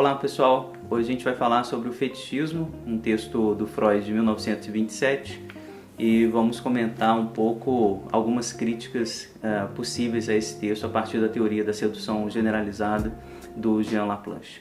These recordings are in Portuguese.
Olá pessoal, hoje a gente vai falar sobre o fetichismo, um texto do Freud de 1927 e vamos comentar um pouco algumas críticas possíveis a esse texto a partir da teoria da sedução generalizada do Jean Laplanche.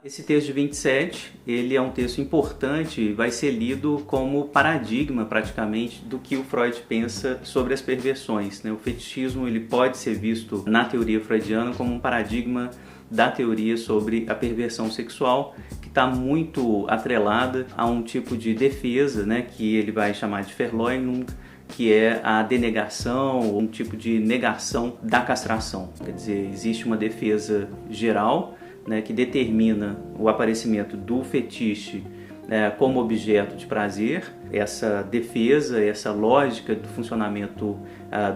Esse texto de 27, ele é um texto importante, vai ser lido como paradigma praticamente do que o Freud pensa sobre as perversões, né? O fetichismo ele pode ser visto na teoria freudiana como um paradigma da teoria sobre a perversão sexual, que está muito atrelada a um tipo de defesa, né, que ele vai chamar de Verleugnung, que é a denegação, um tipo de negação da castração. Quer dizer, existe uma defesa geral, né, que determina o aparecimento do fetiche como objeto de prazer. Essa defesa, essa lógica do funcionamento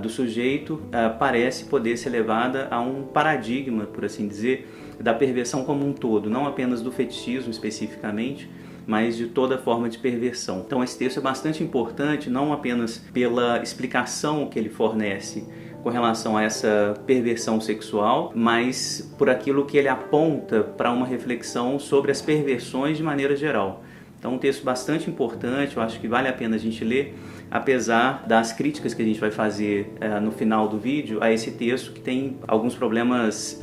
do sujeito parece poder ser levada a um paradigma, por assim dizer, da perversão como um todo, não apenas do fetichismo especificamente, mas de toda forma de perversão. Então esse texto é bastante importante, não apenas pela explicação que ele fornece com relação a essa perversão sexual, mas por aquilo que ele aponta para uma reflexão sobre as perversões de maneira geral. Então um texto bastante importante, eu acho que vale a pena a gente ler, apesar das críticas que a gente vai fazer no final do vídeo a esse texto, que tem alguns problemas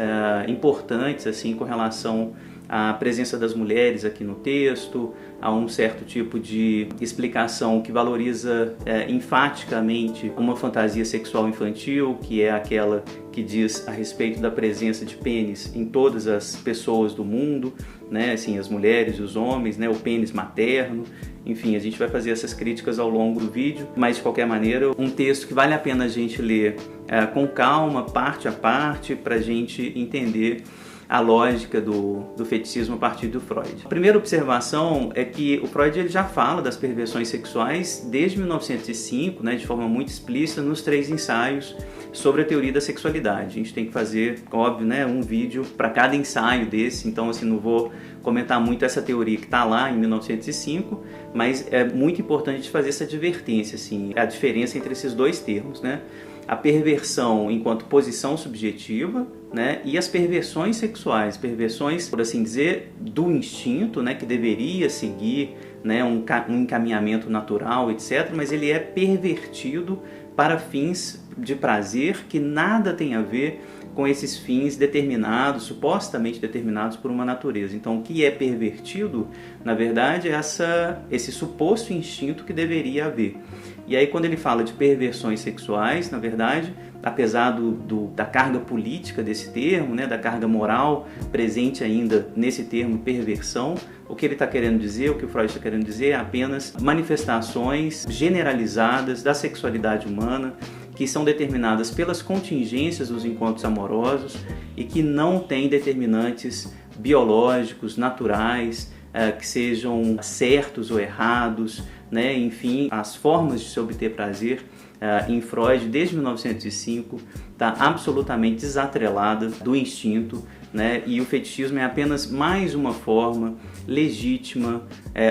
importantes assim, com relação à presença das mulheres aqui no texto, a um certo tipo de explicação que valoriza enfaticamente uma fantasia sexual infantil, que é aquela que diz a respeito da presença de pênis em todas as pessoas do mundo, né? Assim, as mulheres e os homens, né? O pênis materno. Enfim, a gente vai fazer essas críticas ao longo do vídeo, mas de qualquer maneira, um texto que vale a pena a gente ler com calma, parte a parte, para a gente entender a lógica do fetichismo a partir do Freud. A primeira observação é que o Freud ele já fala das perversões sexuais desde 1905, né, de forma muito explícita, nos 3 ensaios sobre a teoria da sexualidade. A gente tem que fazer, óbvio, né, um vídeo para cada ensaio desse, então assim, não vou comentar muito essa teoria que está lá em 1905, mas é muito importante fazer essa advertência, assim, a diferença entre esses dois termos, né? A perversão enquanto posição subjetiva, né, e as perversões sexuais, perversões, por assim dizer, do instinto, né, que deveria seguir, né, um encaminhamento natural, etc., mas ele é pervertido para fins de prazer que nada tem a ver com esses fins determinados, supostamente determinados por uma natureza. Então, o que é pervertido, na verdade, é esse suposto instinto que deveria haver. E aí, quando ele fala de perversões sexuais, na verdade, apesar da carga política desse termo, né, da carga moral presente ainda nesse termo perversão, o que ele está querendo dizer, o que o Freud está querendo dizer é apenas manifestações generalizadas da sexualidade humana, que são determinadas pelas contingências dos encontros amorosos e que não têm determinantes biológicos, naturais, que sejam certos ou errados, né? Enfim, as formas de se obter prazer em Freud, desde 1905, está absolutamente desatrelada do instinto, né? E o fetichismo é apenas mais uma forma legítima,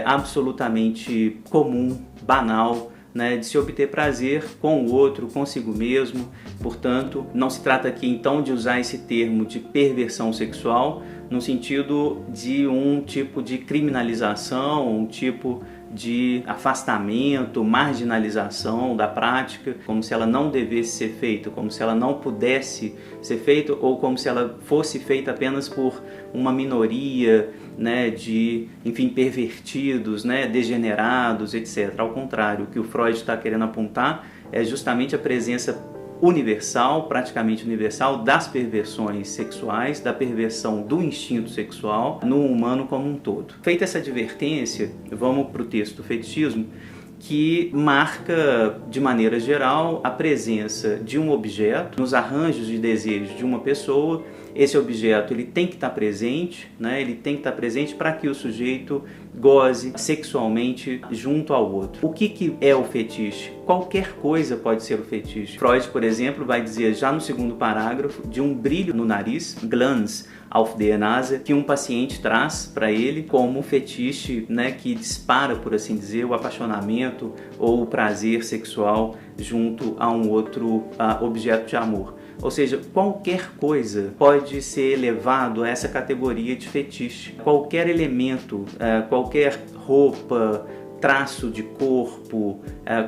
absolutamente comum, banal, né, de se obter prazer com o outro, consigo mesmo. Portanto, não se trata aqui então de usar esse termo de perversão sexual no sentido de um tipo de criminalização, um tipo de afastamento, marginalização da prática, como se ela não devesse ser feita, como se ela não pudesse ser feita, ou como se ela fosse feita apenas por uma minoria, né, de, enfim, pervertidos, né, degenerados, etc. Ao contrário, o que o Freud está querendo apontar é justamente a presença universal, praticamente universal, das perversões sexuais, da perversão do instinto sexual no humano como um todo. Feita essa advertência, vamos para o texto do fetichismo, que marca, de maneira geral, a presença de um objeto nos arranjos de desejo de uma pessoa. Esse objeto ele tem que estar presente, né? Ele tem que estar presente para que o sujeito goze sexualmente junto ao outro. O que é o fetiche? Qualquer coisa pode ser o fetiche. Freud, por exemplo, vai dizer já no segundo parágrafo de um brilho no nariz, glans, auf der Nase, que um paciente traz para ele como um fetiche, né, que dispara, por assim dizer, o apaixonamento ou o prazer sexual junto a um outro objeto de amor. Ou seja, qualquer coisa pode ser levado a essa categoria de fetiche. Qualquer elemento, qualquer roupa, traço de corpo,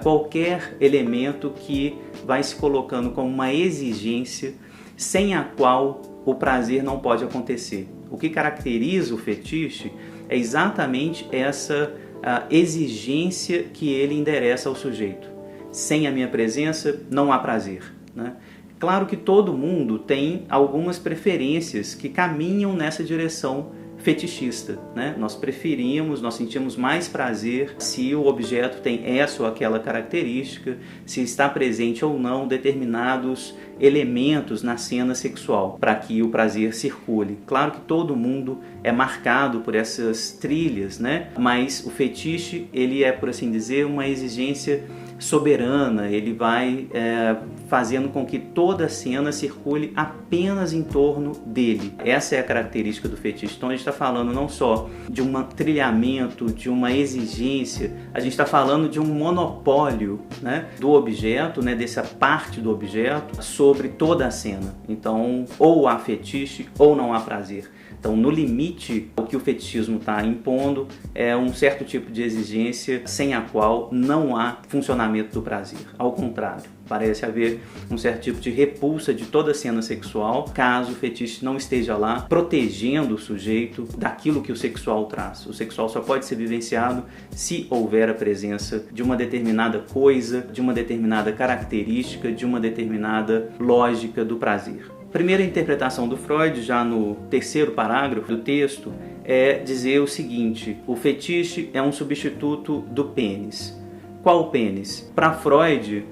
qualquer elemento que vai se colocando como uma exigência sem a qual o prazer não pode acontecer. O que caracteriza o fetiche é exatamente essa exigência que ele endereça ao sujeito. Sem a minha presença não há prazer, né? Claro que todo mundo tem algumas preferências que caminham nessa direção fetichista, né? Nós preferimos, nós sentimos mais prazer se o objeto tem essa ou aquela característica, se está presente ou não determinados elementos na cena sexual, para que o prazer circule. Claro que todo mundo é marcado por essas trilhas, né? Mas o fetiche, ele é, por assim dizer, uma exigência soberana, ele vai fazendo com que toda a cena circule apenas em torno dele. Essa é a característica do fetiche. Então a gente está falando não só de um trilhamento, de uma exigência, a gente está falando de um monopólio, né, do objeto, né, dessa parte do objeto sobre toda a cena. Então ou há fetiche ou não há prazer. Então, no limite, o que o fetichismo está impondo é um certo tipo de exigência sem a qual não há funcionamento do prazer. Ao contrário, parece haver um certo tipo de repulsa de toda a cena sexual, caso o fetiche não esteja lá protegendo o sujeito daquilo que o sexual traz. O sexual só pode ser vivenciado se houver a presença de uma determinada coisa, de uma determinada característica, de uma determinada lógica do prazer. A primeira interpretação do Freud, já no terceiro parágrafo do texto, é dizer o seguinte: o fetiche é um substituto do pênis. Qual o pênis? Para Freud,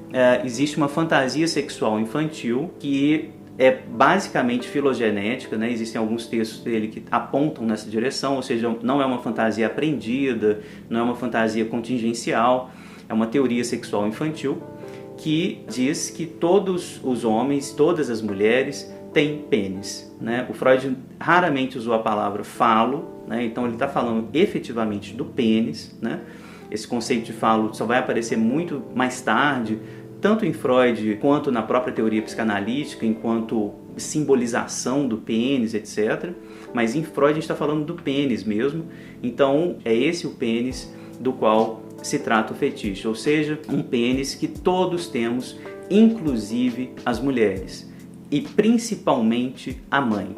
existe uma fantasia sexual infantil que é basicamente filogenética, né? Existem alguns textos dele que apontam nessa direção, ou seja, não é uma fantasia aprendida, não é uma fantasia contingencial, é uma teoria sexual infantil que diz que todos os homens, todas as mulheres têm pênis, né? O Freud raramente usou a palavra falo, né? Então ele está falando efetivamente do pênis, né? Esse conceito de falo só vai aparecer muito mais tarde, tanto em Freud quanto na própria teoria psicanalítica, enquanto simbolização do pênis, etc. Mas em Freud a gente está falando do pênis mesmo, então é esse o pênis do qual se trata o fetiche, ou seja, um pênis que todos temos, inclusive as mulheres, e principalmente a mãe.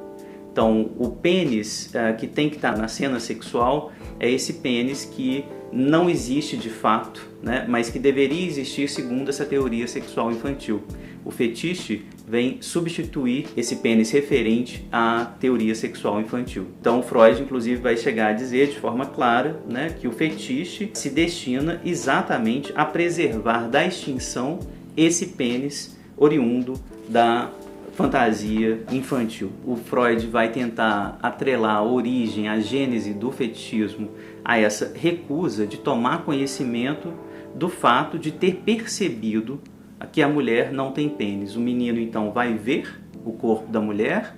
Então, o pênis que tem que estar na cena sexual é esse pênis que não existe de fato, né, mas que deveria existir segundo essa teoria sexual infantil. O fetiche vem substituir esse pênis referente à teoria sexual infantil. Então Freud inclusive vai chegar a dizer de forma clara, né, que o fetiche se destina exatamente a preservar da extinção esse pênis oriundo da fantasia infantil. O Freud vai tentar atrelar a origem, a gênese do fetichismo a essa recusa de tomar conhecimento do fato de ter percebido que a mulher não tem pênis. O menino então vai ver o corpo da mulher,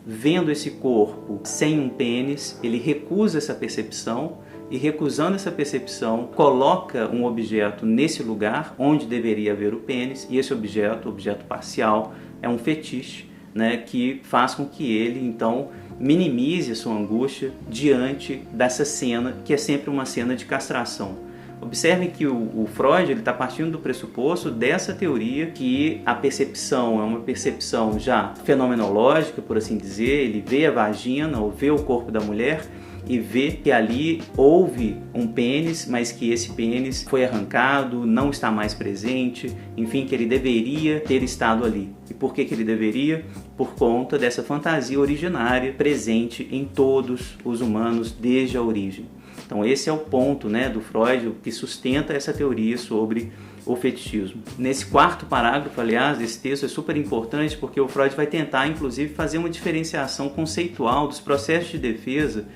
vendo esse corpo sem um pênis, ele recusa essa percepção e, recusando essa percepção, coloca um objeto nesse lugar onde deveria haver o pênis, e esse objeto, objeto parcial, é um fetiche, né, que faz com que ele então minimize a sua angústia diante dessa cena, que é sempre uma cena de castração. Observe que o Freud está partindo do pressuposto dessa teoria que a percepção é uma percepção já fenomenológica, por assim dizer. Ele vê a vagina ou vê o corpo da mulher e vê que ali houve um pênis, mas que esse pênis foi arrancado, não está mais presente, enfim, que ele deveria ter estado ali. E por que ele deveria? Por conta dessa fantasia originária presente em todos os humanos desde a origem. Então esse é o ponto, né, do Freud que sustenta essa teoria sobre o fetichismo. Nesse quarto parágrafo, aliás, desse texto é super importante porque o Freud vai tentar, inclusive, fazer uma diferenciação conceitual dos processos de defesa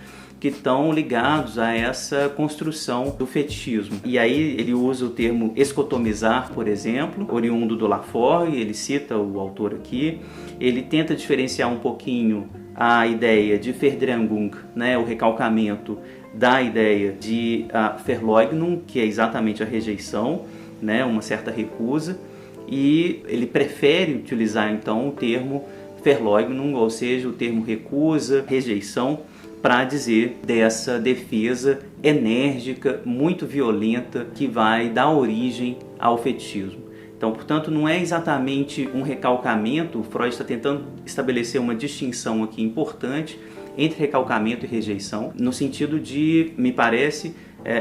que estão ligados a essa construção do fetichismo. E aí ele usa o termo escotomizar, por exemplo, oriundo do Laforgue, ele cita o autor aqui, ele tenta diferenciar um pouquinho a ideia de Verdrängung, né, o recalcamento da ideia de Verleugnung, que é exatamente a rejeição, né, uma certa recusa, e ele prefere utilizar então o termo Verleugnung, ou seja, o termo recusa, rejeição, para dizer dessa defesa enérgica, muito violenta, que vai dar origem ao fetichismo. Então, portanto, não é exatamente um recalcamento. Freud está tentando estabelecer uma distinção aqui importante entre recalcamento e rejeição, no sentido de, me parece,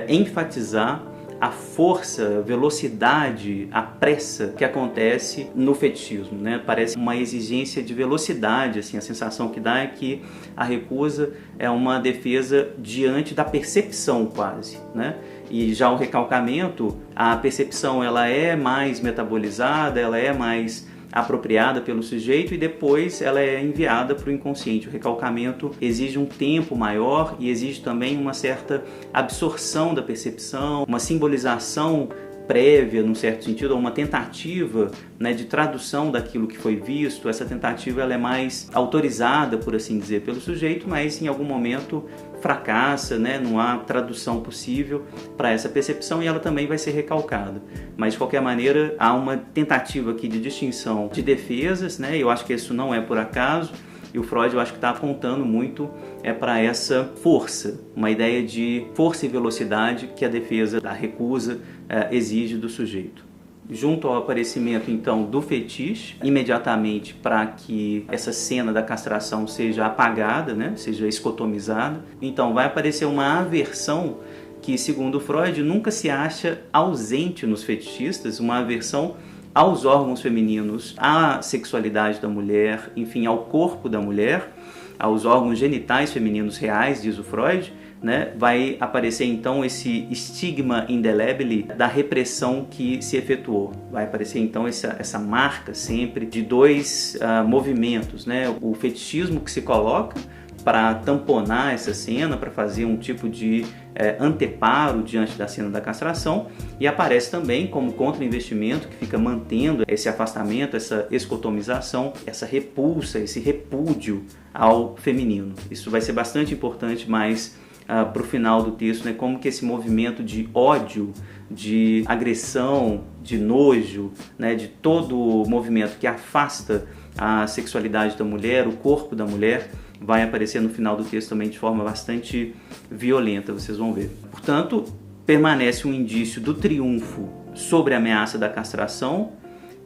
enfatizar a força, a velocidade, a pressa que acontece no fetichismo, né? Parece uma exigência de velocidade, assim, a sensação que dá é que a recusa é uma defesa diante da percepção quase, né? E já o recalcamento, a percepção ela é mais metabolizada, ela é mais apropriada pelo sujeito e depois ela é enviada para o inconsciente. O recalcamento exige um tempo maior e exige também uma certa absorção da percepção, uma simbolização prévia, num certo sentido, ou uma tentativa, né, de tradução daquilo que foi visto. Essa tentativa ela é mais autorizada, por assim dizer, pelo sujeito, mas em algum momento fracassa, né? Não há tradução possível para essa percepção e ela também vai ser recalcada. Mas, de qualquer maneira, há uma tentativa aqui de distinção de defesas, né? Eu acho que isso não é por acaso. E o Freud, eu acho que está apontando muito para essa força, uma ideia de força e velocidade que a defesa da recusa exige do sujeito. Junto ao aparecimento, então, do fetiche, imediatamente para que essa cena da castração seja apagada, né, seja escotomizada, então vai aparecer uma aversão que, segundo Freud, nunca se acha ausente nos fetichistas, uma aversão aos órgãos femininos, à sexualidade da mulher, enfim, ao corpo da mulher, aos órgãos genitais femininos reais, diz o Freud, né? Vai aparecer então esse estigma indelebile da repressão que se efetuou. Vai aparecer então essa marca sempre de dois movimentos, né? O fetichismo que se coloca para tamponar essa cena, para fazer um tipo de anteparo diante da cena da castração, e aparece também como contra-investimento que fica mantendo esse afastamento, essa escotomização, essa repulsa, esse repúdio ao feminino. Isso vai ser bastante importante mais para o final do texto, né? Como que esse movimento de ódio, de agressão, de nojo, né? De todo o movimento que afasta a sexualidade da mulher, o corpo da mulher, vai aparecer no final do texto também de forma bastante violenta, vocês vão ver. Portanto, permanece um indício do triunfo sobre a ameaça da castração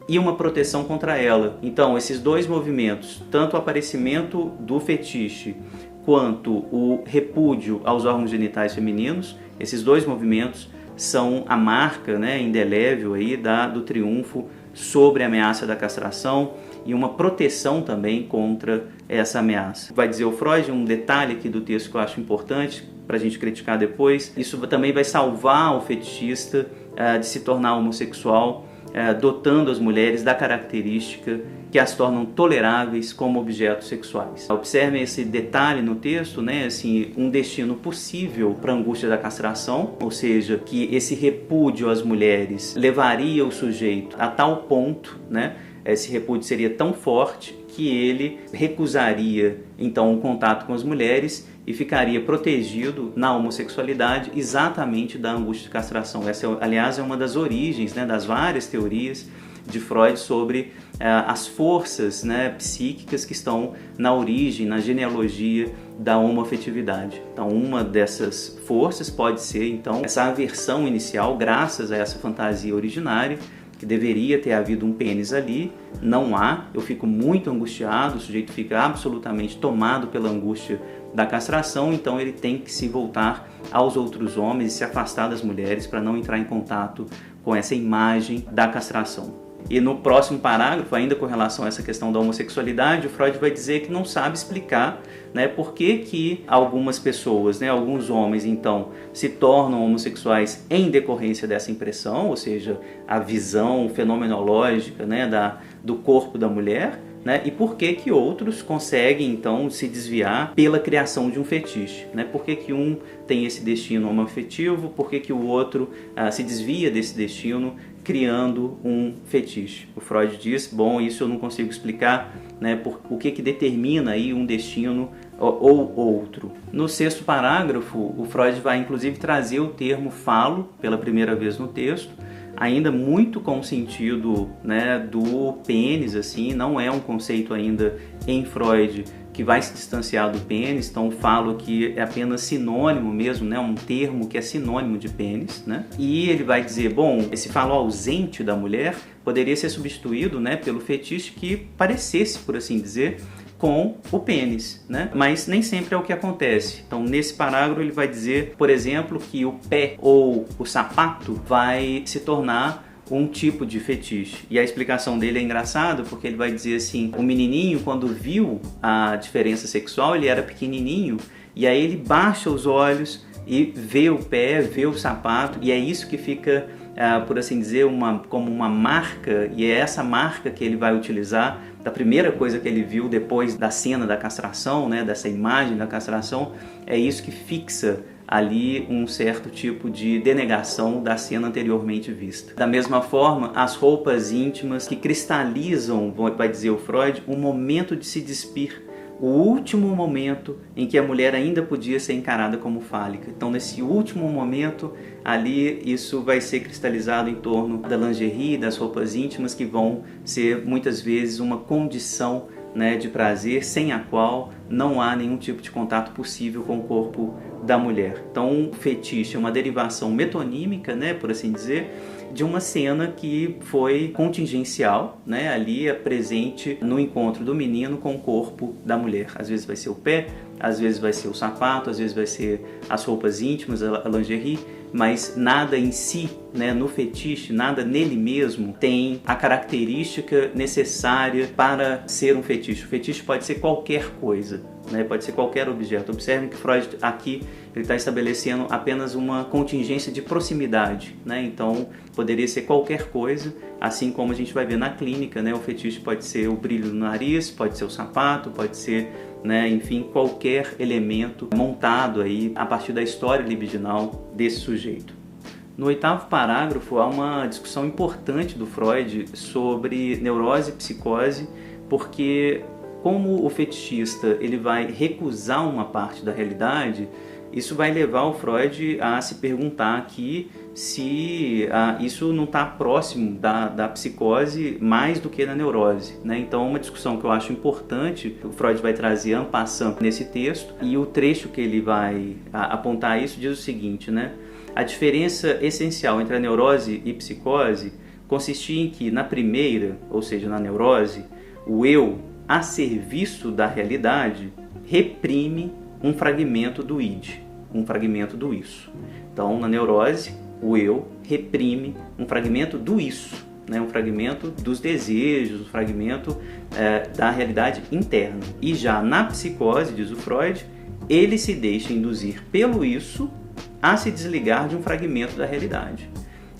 e uma proteção contra ela. Então, esses dois movimentos, tanto o aparecimento do fetiche quanto o repúdio aos órgãos genitais femininos, esses dois movimentos são a marca, né, indelével aí do triunfo sobre a ameaça da castração e uma proteção também contra essa ameaça. Vai dizer o Freud, um detalhe aqui do texto que eu acho importante para a gente criticar depois, isso também vai salvar o fetichista de se tornar homossexual, dotando as mulheres da característica que as tornam toleráveis como objetos sexuais. Observem esse detalhe no texto, né? Assim, um destino possível para a angústia da castração, ou seja, que esse repúdio às mulheres levaria o sujeito a tal ponto, né? Esse repúdio seria tão forte que ele recusaria então o contato com as mulheres e ficaria protegido na homossexualidade exatamente da angústia de castração. Essa, aliás, é uma das origens, né, das várias teorias de Freud sobre as forças, né, psíquicas que estão na origem, na genealogia da homoafetividade. Então, uma dessas forças pode ser, então, essa aversão inicial, graças a essa fantasia originária, que deveria ter havido um pênis ali, não há, eu fico muito angustiado, o sujeito fica absolutamente tomado pela angústia da castração, então ele tem que se voltar aos outros homens e se afastar das mulheres para não entrar em contato com essa imagem da castração. E no próximo parágrafo, ainda com relação a essa questão da homossexualidade, o Freud vai dizer que não sabe explicar, né, por que algumas pessoas, né, alguns homens, então, se tornam homossexuais em decorrência dessa impressão, ou seja, a visão fenomenológica, né, do corpo da mulher, né? E por que que outros conseguem então se desviar pela criação de um fetiche, né? Por que que um tem esse destino homoafetivo, por que que o outro se desvia desse destino criando um fetiche? O Freud diz, bom, isso eu não consigo explicar, né? O que que determina aí um destino ou outro. No 6º parágrafo, o Freud vai inclusive trazer o termo falo pela primeira vez no texto, ainda muito com o sentido, né, do pênis, assim, não é um conceito ainda em Freud que vai se distanciar do pênis, então falo que é apenas sinônimo mesmo, né, um termo que é sinônimo de pênis, né? E ele vai dizer, bom, esse falo ausente da mulher poderia ser substituído, né, pelo fetiche que parecesse, por assim dizer, com o pênis, né? Mas nem sempre é o que acontece. Então, nesse parágrafo ele vai dizer, por exemplo, que o pé ou o sapato vai se tornar um tipo de fetiche. E a explicação dele é engraçada, porque ele vai dizer assim, o menininho, quando viu a diferença sexual, ele era pequenininho, e aí ele baixa os olhos e vê o pé, vê o sapato, e é isso que fica, por assim dizer, como uma marca, e é essa marca que ele vai utilizar da primeira coisa que ele viu depois da cena da castração, né, dessa imagem da castração, é isso que fixa ali um certo tipo de denegação da cena anteriormente vista. Da mesma forma, as roupas íntimas que cristalizam, vai dizer o Freud, um momento de se despir, o último momento em que a mulher ainda podia ser encarada como fálica. Então, nesse último momento, ali isso vai ser cristalizado em torno da lingerie, das roupas íntimas, que vão ser muitas vezes uma condição, né, de prazer, sem a qual não há nenhum tipo de contato possível com o corpo da mulher. Então, o fetiche é uma derivação metonímica, né, por assim dizer, de uma cena que foi contingencial, né, ali presente no encontro do menino com o corpo da mulher. Às vezes vai ser o pé, às vezes vai ser o sapato, às vezes vai ser as roupas íntimas, a lingerie, mas nada em si, né, no fetiche, nada nele mesmo tem a característica necessária para ser um fetiche. O fetiche pode ser qualquer coisa, né, pode ser qualquer objeto. Observem que Freud aqui ele está estabelecendo apenas uma contingência de proximidade, né? Então poderia ser qualquer coisa, assim como a gente vai ver na clínica, né? O fetiche pode ser o brilho no nariz, pode ser o sapato, pode ser, né, enfim, qualquer elemento montado aí a partir da história libidinal desse sujeito. No 8º parágrafo há uma discussão importante do Freud sobre neurose e psicose, porque como o fetichista ele vai recusar uma parte da realidade, isso vai levar o Freud a se perguntar aqui se isso não está próximo da psicose mais do que da neurose, né? Então, uma discussão que eu acho importante, o Freud vai trazer en passant nesse texto, e o trecho que ele vai apontar isso diz o seguinte, né? A diferença essencial entre a neurose e psicose consistia em que, na primeira, ou seja, na neurose, o eu, a serviço da realidade, reprime um fragmento do id, um fragmento do isso. Então, na neurose, o eu reprime um fragmento do isso, né? Um fragmento dos desejos, um fragmento da realidade interna. E já na psicose, diz o Freud, ele se deixa induzir pelo isso a se desligar de um fragmento da realidade.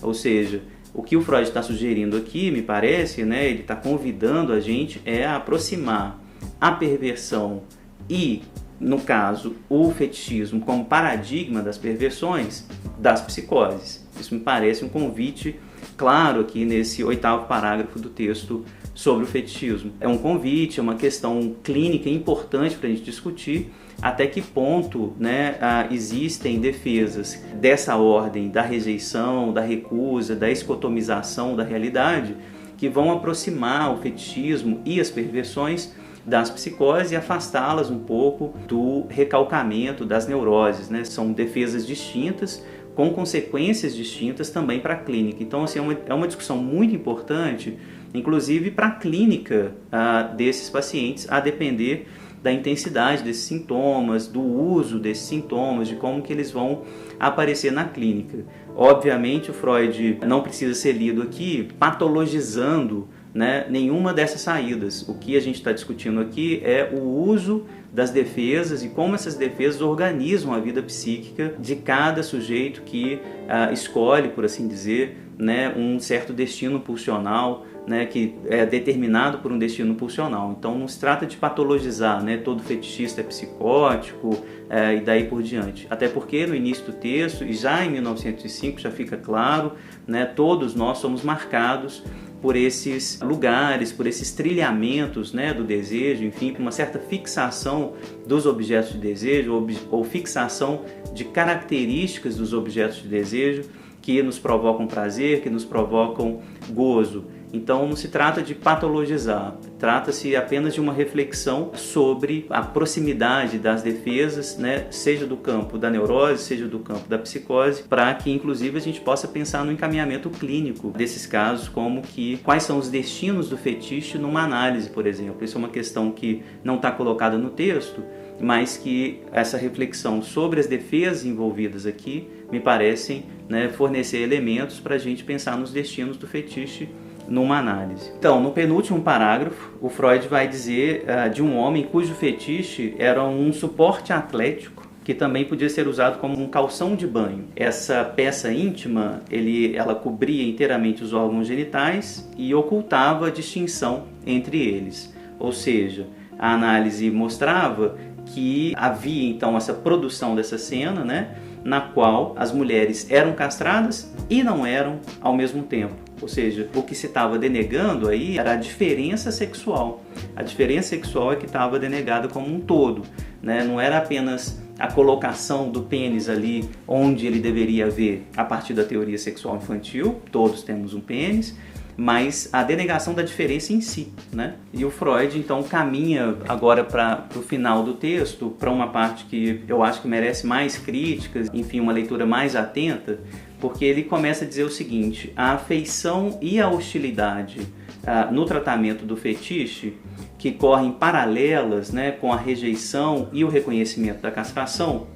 Ou seja, o que o Freud está sugerindo aqui, me parece, né, ele está convidando a gente a aproximar a perversão e, no caso, o fetichismo como paradigma das perversões das psicoses. Isso me parece um convite claro aqui nesse 8º parágrafo do texto sobre o fetichismo. É um convite, é uma questão clínica importante para a gente discutir até que ponto, né, existem defesas dessa ordem da rejeição, da recusa, da escotomização da realidade que vão aproximar o fetichismo e as perversões das psicoses e afastá-las um pouco do recalcamento das neuroses, né? São defesas distintas, com consequências distintas também para a clínica. Então, assim, é uma discussão muito importante, inclusive para a clínica desses pacientes, a depender da intensidade desses sintomas, do uso desses sintomas, de como que eles vão aparecer na clínica. Obviamente, o Freud não precisa ser lido aqui patologizando, né, nenhuma dessas saídas. O que a gente está discutindo aqui é o uso das defesas e como essas defesas organizam a vida psíquica de cada sujeito que escolhe, por assim dizer, né, um certo destino pulsional né, que é determinado por um destino pulsional. Então não se trata de patologizar, né, todo fetichista é psicótico e daí por diante. Até porque no início do texto, e já em 1905 já fica claro, né, todos nós somos marcados por esses lugares, por esses trilhamentos, né, do desejo, enfim, por uma certa fixação dos objetos de desejo ou fixação de características dos objetos de desejo que nos provocam prazer, que nos provocam gozo. Então não se trata de patologizar, trata-se apenas de uma reflexão sobre a proximidade das defesas, né, seja do campo da neurose, seja do campo da psicose, para que inclusive a gente possa pensar no encaminhamento clínico desses casos, como que quais são os destinos do fetiche numa análise, por exemplo. Isso é uma questão que não está colocada no texto, mas que essa reflexão sobre as defesas envolvidas aqui me parecem, né, fornecer elementos para a gente pensar nos destinos do fetiche numa análise. Então, no penúltimo parágrafo, o Freud vai dizer de um homem cujo fetiche era um suporte atlético que também podia ser usado como um calção de banho. Essa peça íntima, ela cobria inteiramente os órgãos genitais e ocultava a distinção entre eles. Ou seja, a análise mostrava que havia então essa produção dessa cena, né, na qual as mulheres eram castradas e não eram ao mesmo tempo. Ou seja, o que se estava denegando aí era a diferença sexual. A diferença sexual é que estava denegada como um todo, né? Não era apenas a colocação do pênis ali onde ele deveria haver a partir da teoria sexual infantil, todos temos um pênis, mas a denegação da diferença em si, né? E o Freud então caminha agora para o final do texto, para uma parte que eu acho que merece mais críticas, enfim, uma leitura mais atenta, porque ele começa a dizer o seguinte: a afeição e a hostilidade no tratamento do fetiche, que correm paralelas, né, com a rejeição e o reconhecimento da castração,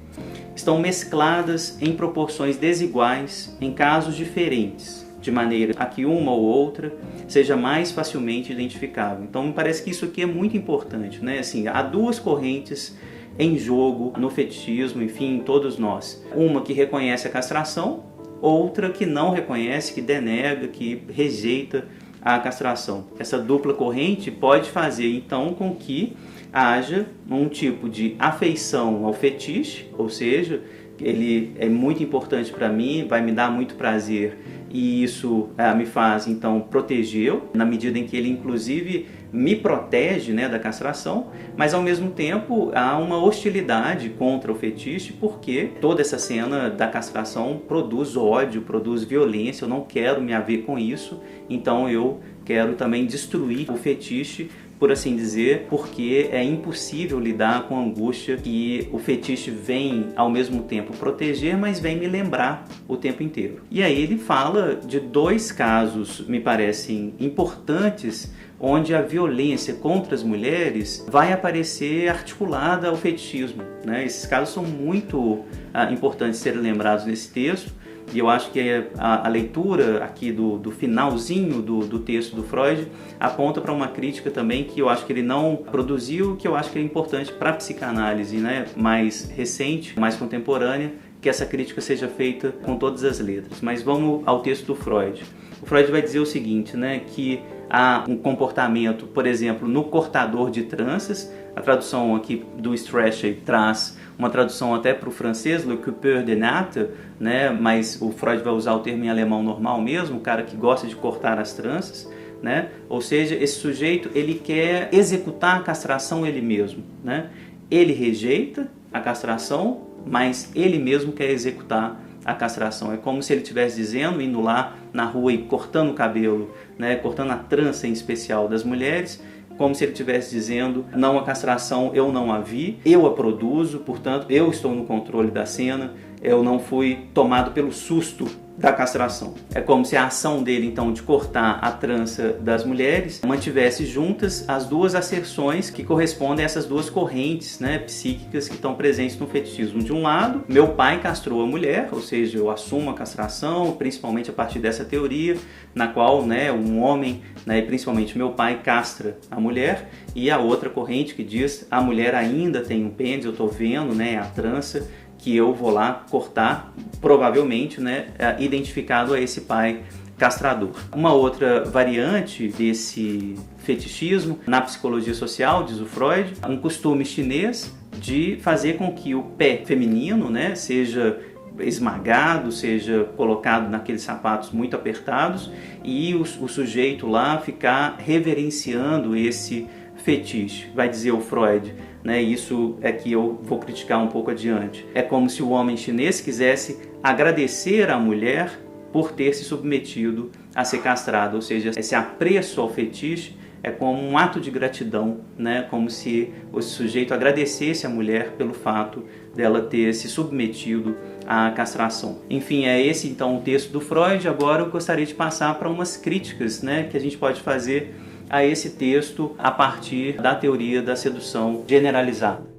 estão mescladas em proporções desiguais em casos diferentes, de maneira a que uma ou outra seja mais facilmente identificável. Então me parece que isso aqui é muito importante, né? Assim, há duas correntes em jogo no fetichismo, enfim, em todos nós. Uma que reconhece a castração, outra que não reconhece, que denega, que rejeita a castração. Essa dupla corrente pode fazer então com que haja um tipo de afeição ao fetiche, ou seja, ele é muito importante para mim, vai me dar muito prazer e isso me faz então protegê-lo, na medida em que ele inclusive me protege, né, da castração, mas ao mesmo tempo há uma hostilidade contra o fetiche, porque toda essa cena da castração produz ódio, produz violência, eu não quero me haver com isso, então eu quero também destruir o fetiche, por assim dizer, porque é impossível lidar com a angústia que o fetiche vem ao mesmo tempo proteger, mas vem me lembrar o tempo inteiro. E aí ele fala de dois casos, me parecem importantes, onde a violência contra as mulheres vai aparecer articulada ao fetichismo, né? Esses casos são muito importantes serem lembrados nesse texto, e eu acho que a leitura aqui do finalzinho do texto do Freud aponta para uma crítica também que eu acho que ele não produziu, que eu acho que é importante para a psicanálise, né, mais recente, mais contemporânea, que essa crítica seja feita com todas as letras. Mas vamos ao texto do Freud. O Freud vai dizer o seguinte, né, que há um comportamento, por exemplo, no cortador de tranças. A tradução aqui do Strachey traz uma tradução até para o francês, le coupeur de natte, né, mas o Freud vai usar o termo em alemão normal mesmo, o cara que gosta de cortar as tranças, né? Ou seja, esse sujeito ele quer executar a castração ele mesmo, né? Ele rejeita a castração, mas ele mesmo quer executar a castração. É como se ele estivesse dizendo, indo lá na rua e cortando o cabelo, né, cortando a trança em especial das mulheres, como se ele estivesse dizendo: não, a castração eu não a vi, eu a produzo, portanto eu estou no controle da cena, eu não fui tomado pelo susto da castração. É como se a ação dele, então, de cortar a trança das mulheres mantivesse juntas as duas asserções que correspondem a essas duas correntes, né, psíquicas que estão presentes no fetichismo. De um lado, meu pai castrou a mulher, ou seja, eu assumo a castração, principalmente a partir dessa teoria, na qual, né, um homem, né, e principalmente meu pai, castra a mulher, e a outra corrente que diz: a mulher ainda tem um pênis, eu estou vendo, né, a trança, que eu vou lá cortar, provavelmente, né, identificado a esse pai castrador. Uma outra variante desse fetichismo, na psicologia social, diz o Freud, um costume chinês de fazer com que o pé feminino, né, seja esmagado, seja colocado naqueles sapatos muito apertados e o sujeito lá ficar reverenciando esse fetiche, vai dizer o Freud, né? Isso é que eu vou criticar um pouco adiante. É como se o homem chinês quisesse agradecer à mulher por ter se submetido a ser castrado, ou seja, esse apreço ao fetiche é como um ato de gratidão, né? Como se o sujeito agradecesse a mulher pelo fato dela ter se submetido à castração. Enfim, é esse então o texto do Freud. Agora eu gostaria de passar para umas críticas, né, que a gente pode fazer a esse texto a partir da teoria da sedução generalizada.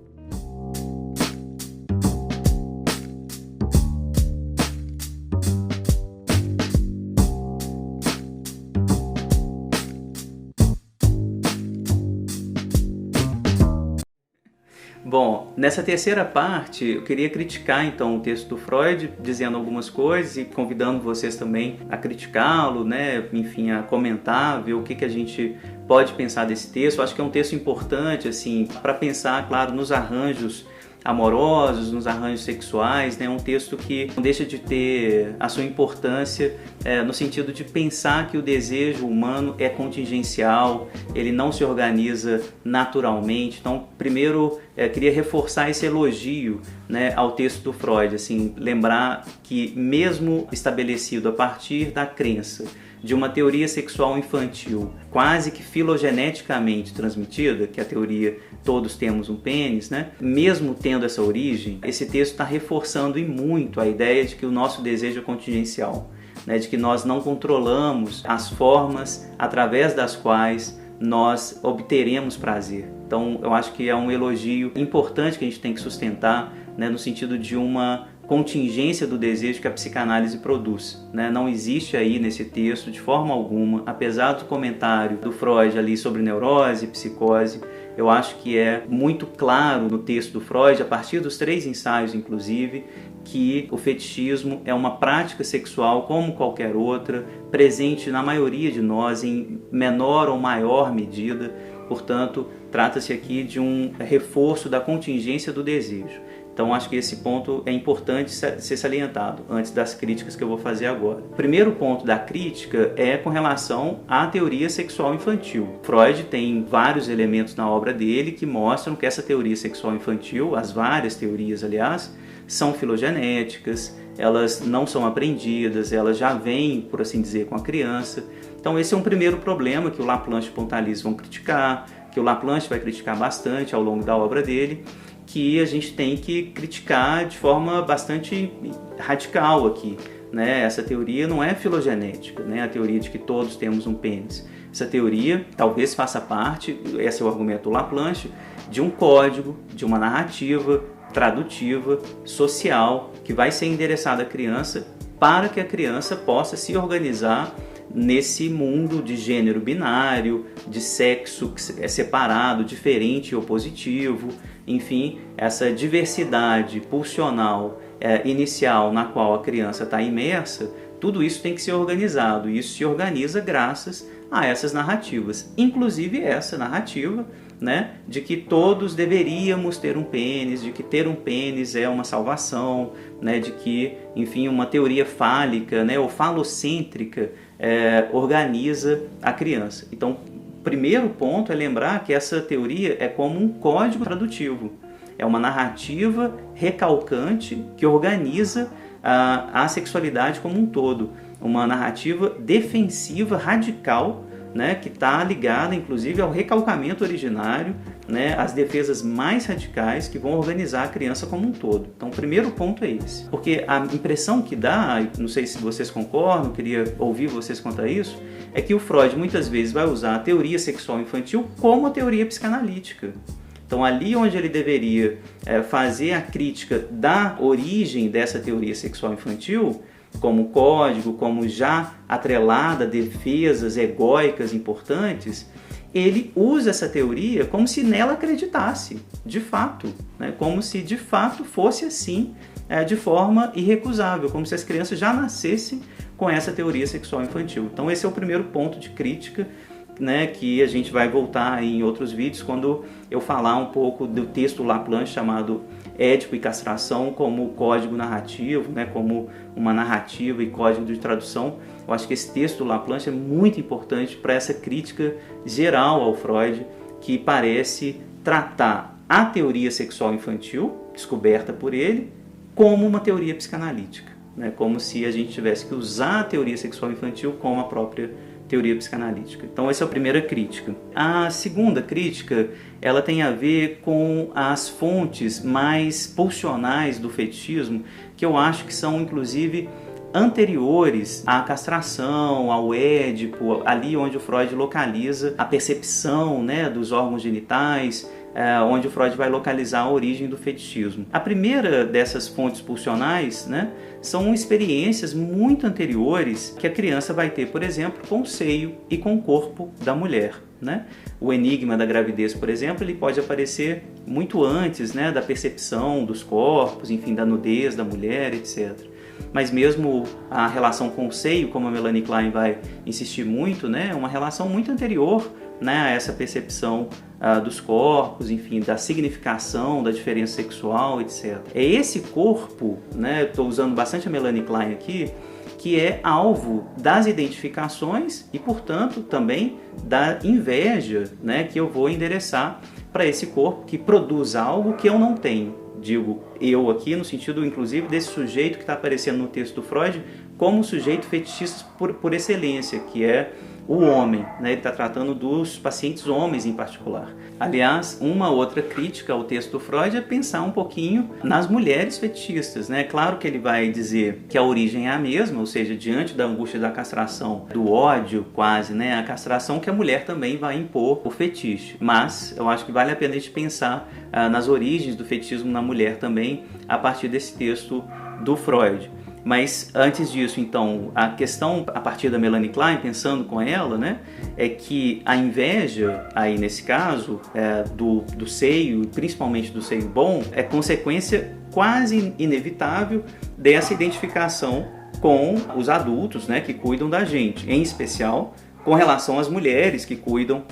Bom, nessa terceira parte eu queria criticar então o texto do Freud, dizendo algumas coisas e convidando vocês também a criticá-lo, né? Enfim, a comentar, ver o que a gente pode pensar desse texto. Eu acho que é um texto importante assim, para pensar, claro, nos arranjos amorosos, nos arranjos sexuais, né? Um texto que não deixa de ter a sua importância no sentido de pensar que o desejo humano é contingencial, ele não se organiza naturalmente. Então, primeiro, queria reforçar esse elogio, né, ao texto do Freud, assim, lembrar que mesmo estabelecido a partir da crença de uma teoria sexual infantil quase que filogeneticamente transmitida, que é a teoria todos temos um pênis, né? Mesmo tendo essa origem, esse texto está reforçando e muito a ideia de que o nosso desejo é contingencial, né? De que nós não controlamos as formas através das quais nós obteremos prazer. Então eu acho que é um elogio importante que a gente tem que sustentar, né? No sentido de uma contingência do desejo que a psicanálise produz, né? Não existe aí nesse texto de forma alguma, apesar do comentário do Freud ali sobre neurose e psicose, eu acho que é muito claro no texto do Freud, a partir dos 3 ensaios inclusive, que o fetichismo é uma prática sexual como qualquer outra, presente na maioria de nós em menor ou maior medida. Portanto, trata-se aqui de um reforço da contingência do desejo. Então acho que esse ponto é importante ser salientado antes das críticas que eu vou fazer agora. O primeiro ponto da crítica é com relação à teoria sexual infantil. Freud tem vários elementos na obra dele que mostram que essa teoria sexual infantil, as várias teorias aliás, são filogenéticas, elas não são aprendidas, elas já vêm, por assim dizer, com a criança. Então esse é um primeiro problema que o Laplanche e o Pontalis vão criticar, que o Laplanche vai criticar bastante ao longo da obra dele, que a gente tem que criticar de forma bastante radical aqui, né? Essa teoria não é filogenética, né? A teoria de que todos temos um pênis. Essa teoria talvez faça parte, esse é o argumento do Laplanche, de um código, de uma narrativa tradutiva, social, que vai ser endereçada à criança para que a criança possa se organizar nesse mundo de gênero binário, de sexo separado, diferente e opositivo, enfim, essa diversidade pulsional inicial na qual a criança está imersa, tudo isso tem que ser organizado, e isso se organiza graças a essas narrativas, inclusive essa narrativa, né, de que todos deveríamos ter um pênis, de que ter um pênis é uma salvação, né, de que, enfim, uma teoria fálica, né, ou falocêntrica organiza a criança. Então, o primeiro ponto é lembrar que essa teoria é como um código tradutivo, é uma narrativa recalcante que organiza a sexualidade como um todo, uma narrativa defensiva radical, né, que está ligada inclusive ao recalcamento originário, né, às defesas mais radicais que vão organizar a criança como um todo. Então o primeiro ponto é esse, porque a impressão que dá, não sei se vocês concordam, queria ouvir vocês quanto a isso, é que o Freud muitas vezes vai usar a teoria sexual infantil como a teoria psicanalítica. Então ali onde ele deveria fazer a crítica da origem dessa teoria sexual infantil, como código, como já atrelada a defesas egóicas importantes, ele usa essa teoria como se nela acreditasse, de fato, né? Como se de fato fosse assim, de forma irrecusável, como se as crianças já nascessem com essa teoria sexual infantil. Então esse é o primeiro ponto de crítica, né, que a gente vai voltar em outros vídeos quando eu falar um pouco do texto Laplanche chamado Édipo e Castração como código narrativo, né, como uma narrativa e código de tradução. Eu acho que esse texto do Laplanche é muito importante para essa crítica geral ao Freud, que parece tratar a teoria sexual infantil, descoberta por ele, como uma teoria psicanalítica, né? Como se a gente tivesse que usar a teoria sexual infantil como a própria teoria psicanalítica. Então essa é a primeira crítica. A segunda crítica, ela tem a ver com as fontes mais pulsionais do fetichismo, que eu acho que são inclusive anteriores à castração, ao Édipo, ali onde o Freud localiza a percepção, né, dos órgãos genitais, onde o Freud vai localizar a origem do fetichismo. A primeira dessas fontes pulsionais, né, são experiências muito anteriores que a criança vai ter, por exemplo, com o seio e com o corpo da mulher, né? O enigma da gravidez, por exemplo, ele pode aparecer muito antes, né, da percepção dos corpos, enfim, da nudez da mulher, etc. Mas mesmo a relação com o seio, como a Melanie Klein vai insistir muito, né, é uma relação muito anterior, né, a essa percepção dos corpos, enfim, da significação, da diferença sexual, etc. É esse corpo, né, estou usando bastante a Melanie Klein aqui, que é alvo das identificações e, portanto, também da inveja, né, que eu vou endereçar para esse corpo que produz algo que eu não tenho. Digo eu aqui no sentido, inclusive, desse sujeito que está aparecendo no texto do Freud como sujeito fetichista por excelência, que é o homem, né? Ele está tratando dos pacientes homens em particular. Aliás, uma outra crítica ao texto do Freud é pensar um pouquinho nas mulheres fetichistas, né? Claro que ele vai dizer que a origem é a mesma, ou seja, diante da angústia da castração, do ódio quase, né? A castração que a mulher também vai impor o fetiche. Mas eu acho que vale a pena a gente pensar nas origens do fetichismo na mulher também, a partir desse texto do Freud. Mas antes disso, então, a questão a partir da Melanie Klein, pensando com ela, né, é que a inveja, aí nesse caso, do seio, principalmente do seio bom, é consequência quase inevitável dessa identificação com os adultos, né, que cuidam da gente, em especial com relação às mulheres que cuidam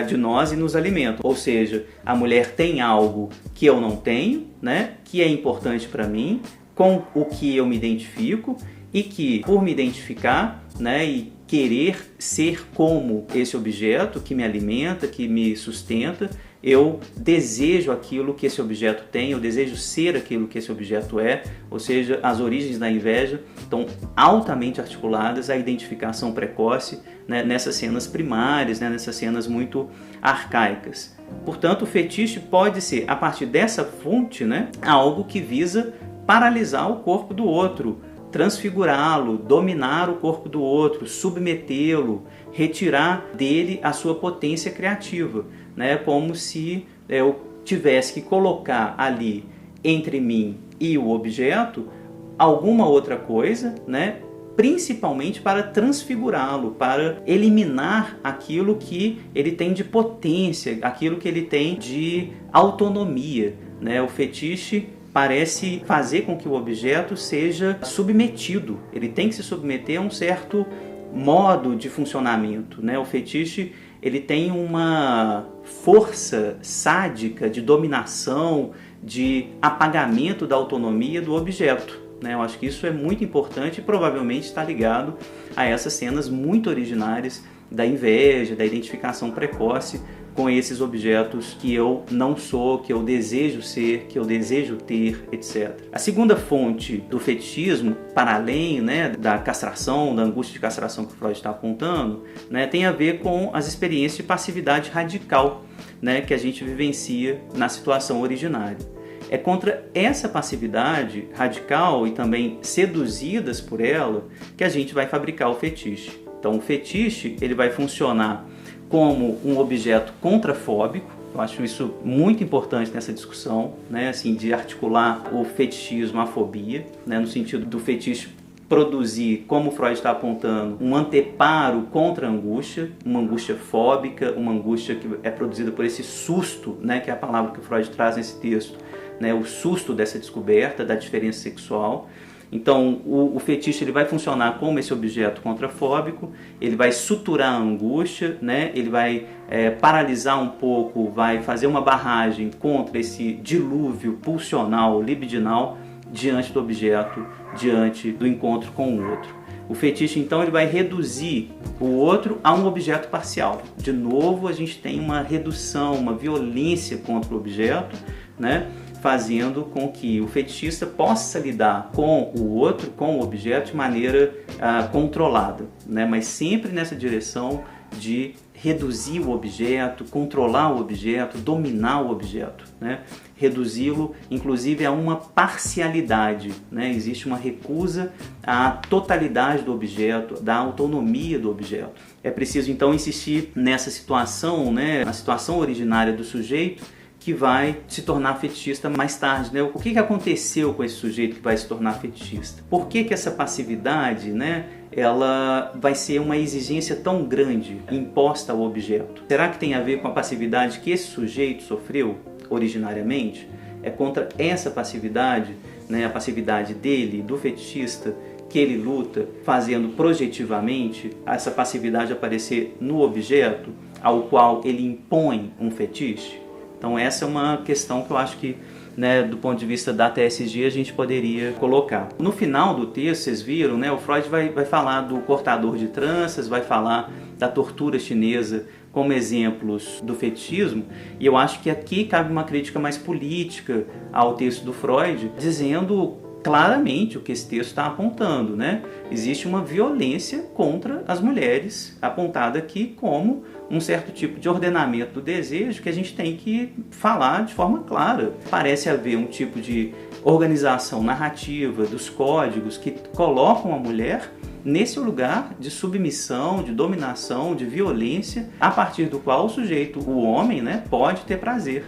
de nós e nos alimentam. Ou seja, a mulher tem algo que eu não tenho, né, que é importante para mim, com o que eu me identifico e que, por me identificar, né, e querer ser como esse objeto que me alimenta, que me sustenta, eu desejo aquilo que esse objeto tem, eu desejo ser aquilo que esse objeto é, ou seja, as origens da inveja estão altamente articuladas à identificação precoce, né, nessas cenas primárias, né, nessas cenas muito arcaicas. Portanto, o fetiche pode ser, a partir dessa fonte, né, algo que visa paralisar o corpo do outro, transfigurá-lo, dominar o corpo do outro, submetê-lo, retirar dele a sua potência criativa, né? Como se eu tivesse que colocar ali entre mim e o objeto alguma outra coisa, né? Principalmente para transfigurá-lo, para eliminar aquilo que ele tem de potência, aquilo que ele tem de autonomia, né? O fetiche parece fazer com que o objeto seja submetido. Ele tem que se submeter a um certo modo de funcionamento, né? O fetiche, ele tem uma força sádica de dominação, de apagamento da autonomia do objeto, né? Eu acho que isso é muito importante e provavelmente está ligado a essas cenas muito originárias da inveja, da identificação precoce com esses objetos que eu não sou, que eu desejo ser, que eu desejo ter, etc. A segunda fonte do fetichismo, para além, né, da castração, da angústia de castração que o Freud está apontando, né, tem a ver com as experiências de passividade radical, né, que a gente vivencia na situação originária. É contra essa passividade radical e também seduzidas por ela que a gente vai fabricar o fetiche. Então o fetiche ele vai funcionar como um objeto contrafóbico. Eu acho isso muito importante nessa discussão, né, assim, de articular o fetichismo à fobia, né, no sentido do fetiche produzir, como Freud está apontando, um anteparo contra a angústia, uma angústia fóbica, uma angústia que é produzida por esse susto, né, que é a palavra que o Freud traz nesse texto, né, o susto dessa descoberta da diferença sexual. Então, o fetiche ele vai funcionar como esse objeto contrafóbico, ele vai suturar a angústia, né? Ele vai paralisar um pouco, vai fazer uma barragem contra esse dilúvio pulsional, libidinal, diante do objeto, diante do encontro com o outro. O fetiche, então, ele vai reduzir o outro a um objeto parcial. De novo, a gente tem uma redução, uma violência contra o objeto, né? Fazendo com que o fetichista possa lidar com o outro, com o objeto, de maneira controlada, né? Mas sempre nessa direção de reduzir o objeto, controlar o objeto, dominar o objeto, né? Reduzi-lo, inclusive, a uma parcialidade, né? Existe uma recusa à totalidade do objeto, da autonomia do objeto. É preciso, então, insistir nessa situação, né? Na situação originária do sujeito, que vai se tornar fetichista mais tarde, né? O que aconteceu com esse sujeito que vai se tornar fetichista? Por que essa passividade, né, ela vai ser uma exigência tão grande imposta ao objeto? Será que tem a ver com a passividade que esse sujeito sofreu originariamente? É contra essa passividade, né, a passividade dele, do fetichista, que ele luta, fazendo projetivamente essa passividade aparecer no objeto ao qual ele impõe um fetiche? Então essa é uma questão que eu acho que, né, do ponto de vista da TSG, a gente poderia colocar. No final do texto, vocês viram, né, o Freud vai falar do cortador de tranças, vai falar da tortura chinesa como exemplos do fetichismo, e eu acho que aqui cabe uma crítica mais política ao texto do Freud, dizendo claramente o que esse texto está apontando, né? Existe uma violência contra as mulheres, apontada aqui como um certo tipo de ordenamento do desejo que a gente tem que falar de forma clara. Parece haver um tipo de organização narrativa dos códigos que colocam a mulher nesse lugar de submissão, de dominação, de violência, a partir do qual o sujeito, o homem, né, pode ter prazer.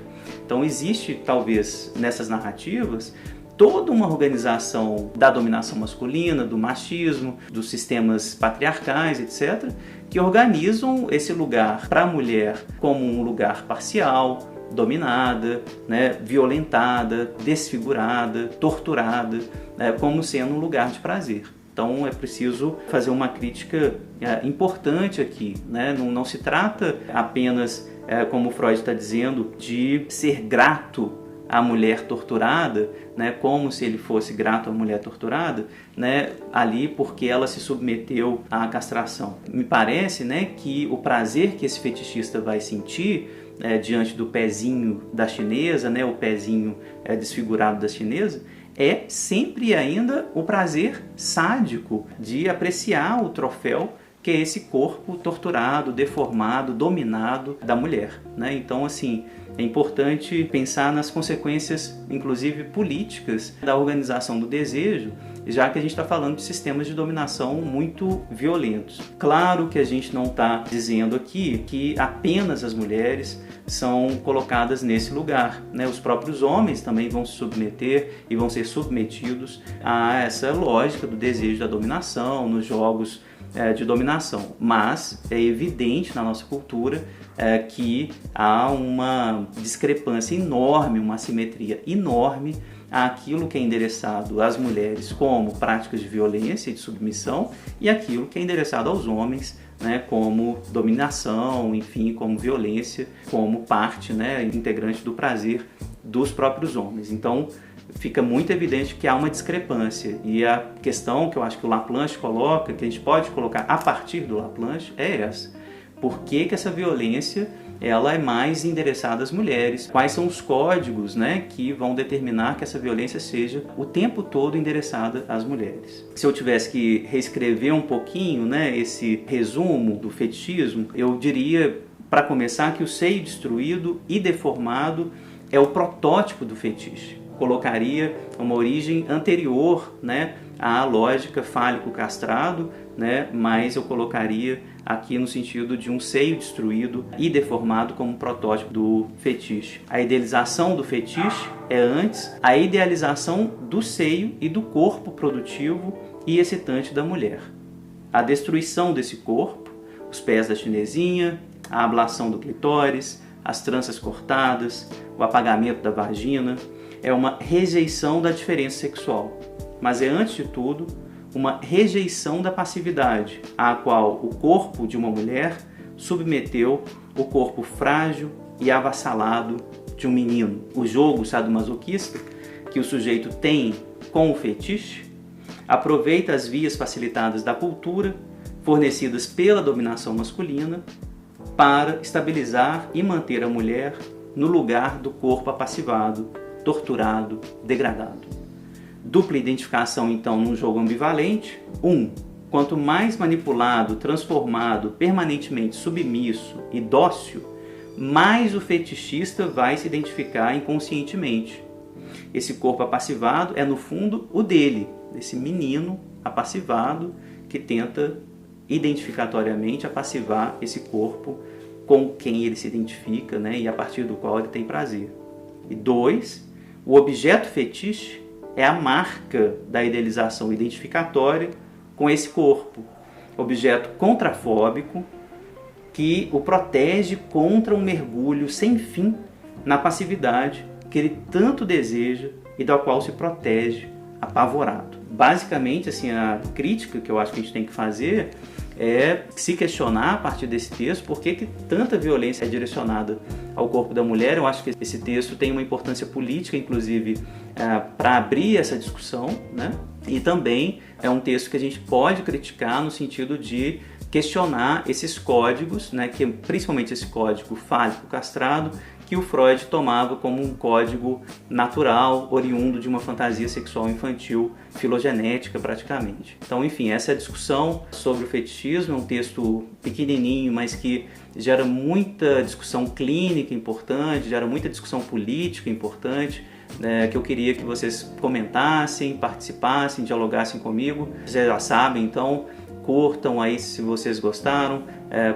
Então existe, talvez, nessas narrativas, toda uma organização da dominação masculina, do machismo, dos sistemas patriarcais, etc., que organizam esse lugar para a mulher como um lugar parcial, dominada, né, violentada, desfigurada, torturada, né, como sendo um lugar de prazer. Então é preciso fazer uma crítica importante aqui, né? Não se trata apenas, como Freud está dizendo, de ser grato à mulher torturada, né, como se ele fosse grato à mulher torturada, né, ali porque ela se submeteu à castração. Me parece, né, que o prazer que esse fetichista vai sentir diante do pezinho da chinesa, né, o pezinho desfigurado da chinesa, é sempre ainda o prazer sádico de apreciar o troféu que é esse corpo torturado, deformado, dominado da mulher, né? Então, assim, é importante pensar nas consequências, inclusive políticas, da organização do desejo, já que a gente está falando de sistemas de dominação muito violentos. Claro que a gente não está dizendo aqui que apenas as mulheres são colocadas nesse lugar, né? Os próprios homens também vão se submeter e vão ser submetidos a essa lógica do desejo da dominação, nos jogos de dominação, mas é evidente na nossa cultura que há uma discrepância enorme, uma assimetria enorme àquilo que é endereçado às mulheres como práticas de violência e de submissão e aquilo que é endereçado aos homens, né, como dominação, enfim, como violência, como parte, né, integrante do prazer dos próprios homens. Então, fica muito evidente que há uma discrepância, e a questão que eu acho que o Laplanche coloca, que a gente pode colocar a partir do Laplanche, é essa. Por que essa violência ela é mais endereçada às mulheres? Quais são os códigos, né, que vão determinar que essa violência seja o tempo todo endereçada às mulheres? Se eu tivesse que reescrever um pouquinho, né, esse resumo do fetichismo, eu diria, para começar, que o seio destruído e deformado é o protótipo do fetiche. Colocaria uma origem anterior, né, à lógica fálico-castrado, né, mas eu colocaria aqui no sentido de um seio destruído e deformado como protótipo do fetiche. A idealização do fetiche é antes a idealização do seio e do corpo produtivo e excitante da mulher. A destruição desse corpo, os pés da chinesinha, a ablação do clitóris, as tranças cortadas, o apagamento da vagina, é uma rejeição da diferença sexual. mas é, antes de tudo, uma rejeição da passividade, à qual o corpo de uma mulher submeteu o corpo frágil e avassalado de um menino. O jogo sadomasoquista que o sujeito tem com o fetiche aproveita as vias facilitadas da cultura, fornecidas pela dominação masculina, para estabilizar e manter a mulher no lugar do corpo apassivado, torturado, degradado. Dupla identificação, então, num jogo ambivalente. Quanto mais manipulado, transformado, permanentemente submisso e dócil, mais o fetichista vai se identificar inconscientemente. Esse corpo apassivado é, no fundo, o dele, desse menino apassivado que tenta identificatoriamente apassivar esse corpo com quem ele se identifica, né, e a partir do qual ele tem prazer. E 2, o objeto fetiche é a marca da idealização identificatória com esse corpo, objeto contrafóbico que o protege contra um mergulho sem fim na passividade que ele tanto deseja e da qual se protege apavorado. Basicamente, assim, a crítica que eu acho que a gente tem que fazer é se questionar a partir desse texto por que tanta violência é direcionada ao corpo da mulher. Eu acho que esse texto tem uma importância política, inclusive, para abrir essa discussão, né? E também é um texto que a gente pode criticar no sentido de questionar esses códigos, né, que principalmente esse código fálico castrado, que o Freud tomava como um código natural, oriundo de uma fantasia sexual infantil, filogenética praticamente. Então, enfim, essa é a discussão sobre o fetichismo. É um texto pequenininho, mas que gera muita discussão clínica importante, gera muita discussão política importante, que eu queria que vocês comentassem, participassem, dialogassem comigo. Vocês já sabem, então, curtam aí se vocês gostaram,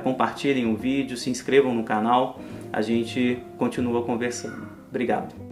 compartilhem o vídeo, se inscrevam no canal, a gente continua conversando. Obrigado.